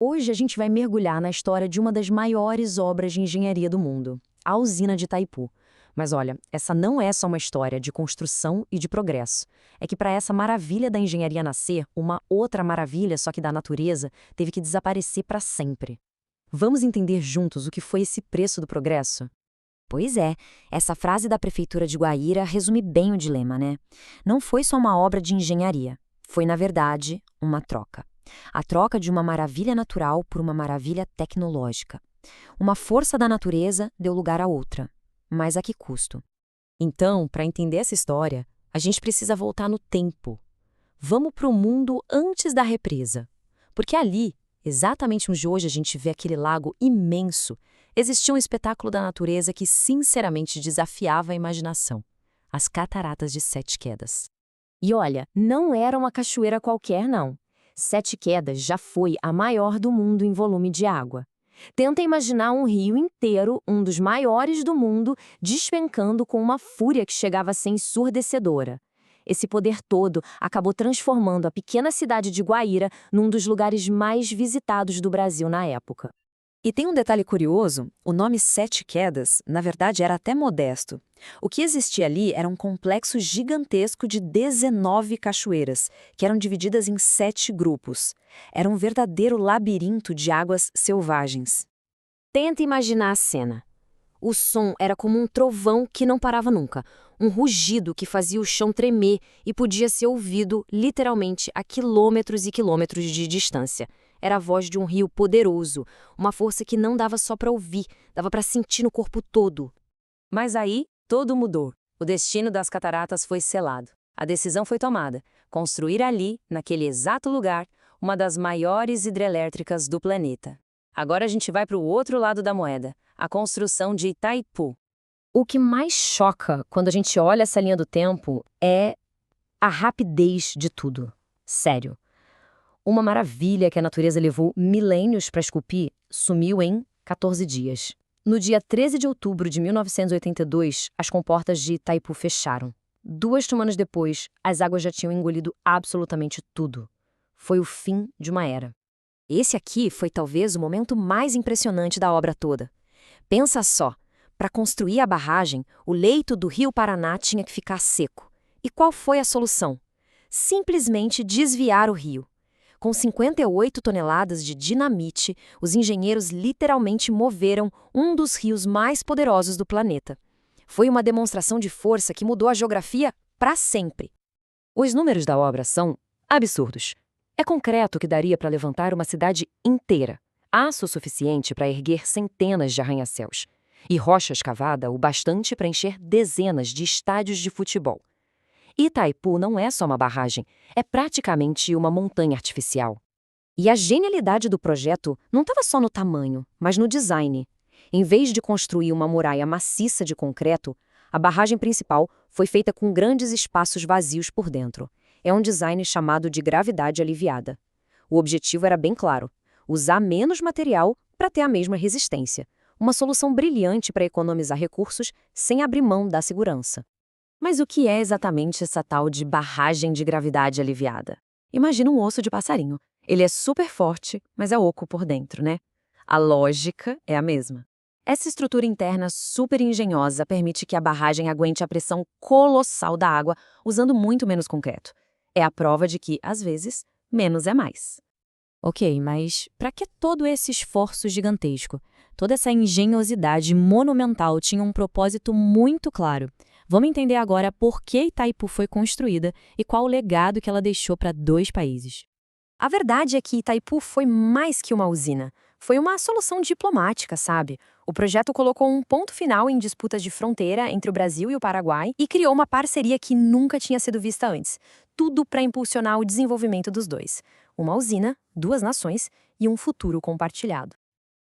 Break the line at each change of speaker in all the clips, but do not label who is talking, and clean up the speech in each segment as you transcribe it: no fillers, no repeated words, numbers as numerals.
Hoje a gente vai mergulhar na história de uma das maiores obras de engenharia do mundo, a usina de Itaipu. Mas olha, essa não é só uma história de construção e de progresso. É que para essa maravilha da engenharia nascer, uma outra maravilha, só que da natureza, teve que desaparecer para sempre. Vamos entender juntos o que foi esse preço do progresso?
Pois é, essa frase da prefeitura de Guaíra resume bem o dilema, né? Não foi só uma obra de engenharia, foi, na verdade, uma troca. A troca de uma maravilha natural por uma maravilha tecnológica. Uma força da natureza deu lugar a outra. Mas a que custo?
Então, para entender essa história, a gente precisa voltar no tempo. Vamos para o mundo antes da represa. Porque ali, exatamente onde hoje a gente vê aquele lago imenso, existia um espetáculo da natureza que sinceramente desafiava a imaginação: as Cataratas de Sete Quedas. E olha, não era uma cachoeira qualquer, não. Sete Quedas já foi a maior do mundo em volume de água. Tenta imaginar um rio inteiro, um dos maiores do mundo, despencando com uma fúria que chegava a ser ensurdecedora. Esse poder todo acabou transformando a pequena cidade de Guaíra num dos lugares mais visitados do Brasil na época.
E tem um detalhe curioso: o nome Sete Quedas, na verdade, era até modesto. O que existia ali era um complexo gigantesco de 19 cachoeiras, que eram divididas em 7 grupos. Era um verdadeiro labirinto de águas selvagens.
Tenta imaginar a cena. O som era como um trovão que não parava nunca, um rugido que fazia o chão tremer e podia ser ouvido literalmente a quilômetros e quilômetros de distância. Era a voz de um rio poderoso, uma força que não dava só para ouvir, dava para sentir no corpo todo. Mas aí, tudo mudou. O destino das cataratas foi selado. A decisão foi tomada: construir ali, naquele exato lugar, uma das maiores hidrelétricas do planeta. Agora a gente vai para o outro lado da moeda, a construção de Itaipu. O que mais choca quando a gente olha essa linha do tempo é a rapidez de tudo. Sério. Uma maravilha que a natureza levou milênios para esculpir sumiu em 14 dias. No dia 13 de outubro de 1982, as comportas de Itaipu fecharam. 2 semanas depois, as águas já tinham engolido absolutamente tudo. Foi o fim de uma era. Esse aqui foi talvez o momento mais impressionante da obra toda. Pensa só, para construir a barragem, o leito do Rio Paraná tinha que ficar seco. E qual foi a solução? Simplesmente desviar o rio. Com 58 toneladas de dinamite, os engenheiros literalmente moveram um dos rios mais poderosos do planeta. Foi uma demonstração de força que mudou a geografia para sempre. Os números da obra são absurdos. É concreto que daria para levantar uma cidade inteira. Aço suficiente para erguer centenas de arranha-céus. E rocha escavada o bastante para encher dezenas de estádios de futebol. Itaipu não é só uma barragem, é praticamente uma montanha artificial. E a genialidade do projeto não estava só no tamanho, mas no design. Em vez de construir uma muralha maciça de concreto, a barragem principal foi feita com grandes espaços vazios por dentro. É um design chamado de gravidade aliviada. O objetivo era bem claro: usar menos material para ter a mesma resistência. Uma solução brilhante para economizar recursos sem abrir mão da segurança. Mas o que é exatamente essa tal de barragem de gravidade aliviada? Imagina um osso de passarinho. Ele é super forte, mas é oco por dentro, né? A lógica é a mesma. Essa estrutura interna super engenhosa permite que a barragem aguente a pressão colossal da água usando muito menos concreto. É a prova de que, às vezes, menos é mais. Ok, mas para que todo esse esforço gigantesco? Toda essa engenhosidade monumental tinha um propósito muito claro. Vamos entender agora por que Itaipu foi construída e qual o legado que ela deixou para 2 países. A verdade é que Itaipu foi mais que uma usina. Foi uma solução diplomática, sabe? O projeto colocou um ponto final em disputas de fronteira entre o Brasil e o Paraguai e criou uma parceria que nunca tinha sido vista antes. Tudo para impulsionar o desenvolvimento dos dois. Uma usina, 2 nações e um futuro compartilhado.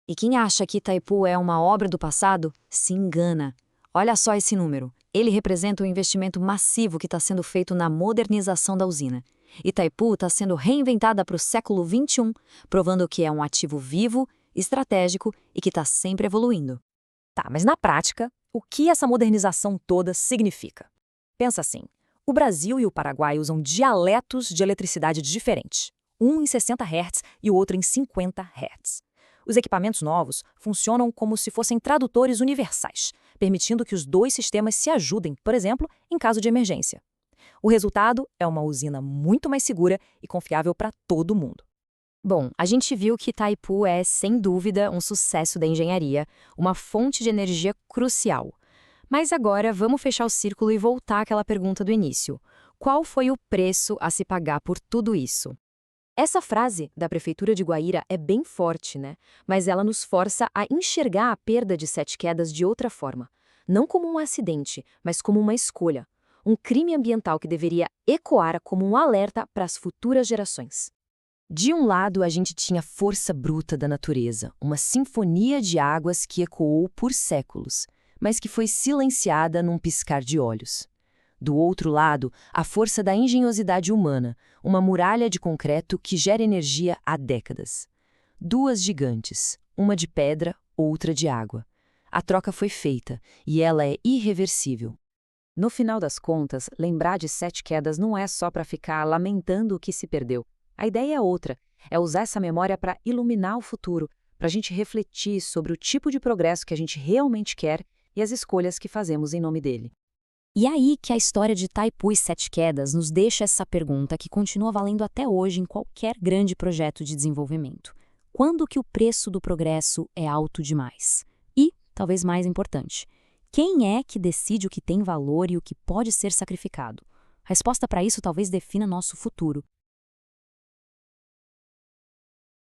E quem acha que Itaipu é uma obra do passado, se engana. Olha só esse número. Ele representa um investimento massivo que está sendo feito na modernização da usina. Itaipu está sendo reinventada para o século XXI, provando que é um ativo vivo, estratégico e que está sempre evoluindo. Tá, mas na prática, o que essa modernização toda significa? Pensa assim, o Brasil e o Paraguai usam dialetos de eletricidade diferentes.
um em 60 Hz e o outro em 50 Hz. Os equipamentos novos funcionam como se fossem tradutores universais, permitindo que os dois sistemas se ajudem, por exemplo, em caso de emergência. O resultado é uma usina muito mais segura e confiável para todo mundo.
Bom, a gente viu que Itaipu é, sem dúvida, um sucesso da engenharia, uma fonte de energia crucial. Mas agora vamos fechar o círculo e voltar àquela pergunta do início. Qual foi o preço a se pagar por tudo isso? Essa frase da Prefeitura de Guaíra é bem forte, né? Mas ela nos força a enxergar a perda de Sete Quedas de outra forma. Não como um acidente, mas como uma escolha. Um crime ambiental que deveria ecoar como um alerta para as futuras gerações. De um lado, a gente tinha a força bruta da natureza, uma sinfonia de águas que ecoou por séculos, mas que foi silenciada num piscar de olhos. Do outro lado, a força da engenhosidade humana, uma muralha de concreto que gera energia há décadas. Duas gigantes, uma de pedra, outra de água. A troca foi feita, e ela é irreversível.
No final das contas, lembrar de Sete Quedas não é só para ficar lamentando o que se perdeu. A ideia é outra, é usar essa memória para iluminar o futuro, para a gente refletir sobre o tipo de progresso que a gente realmente quer e as escolhas que fazemos em nome dele.
E aí que a história de Itaipu e Sete Quedas nos deixa essa pergunta que continua valendo até hoje em qualquer grande projeto de desenvolvimento. Quando que o preço do progresso é alto demais? E, talvez mais importante, quem é que decide o que tem valor e o que pode ser sacrificado? A resposta para isso talvez defina nosso futuro.